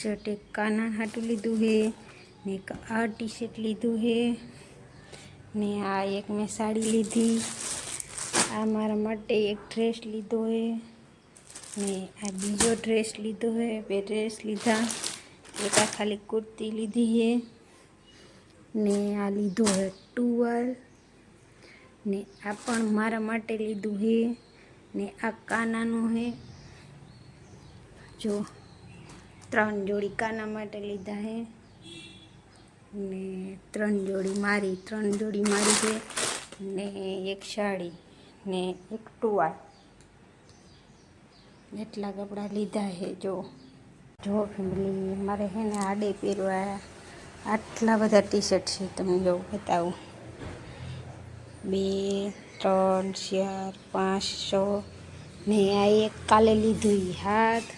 Shirt એક કાના હાટું લીધું છે ને એક આ ટી શર્ટ લીધું છે ને આ એક મેં સાડી લીધી, આ મારા માટે એક ડ્રેસ લીધો છે ને આ બીજો ડ્રેસ લીધો છે, બે ડ્રેસ લીધા, એક આ ખાલી કુર્તી લીધી છે ને આ લીધો છે ટુવાલ ને આ પણ મારા માટે લીધું છે ને આ કાનાનું છે. જો 3 જોડી કાના માટે લીધા છે ને 3 જોડી મારી છે ને એક સાડી ને એક ટુવાલ, એટલા કપડાં લીધા છે. જો ફેમિલી, મારે છે ને આડે પહેરવા આટલા બધા ટી શર્ટ છે, તમને જો બતાવું 2 3 4 5 6 ને આ એક કાલે લીધું હાથ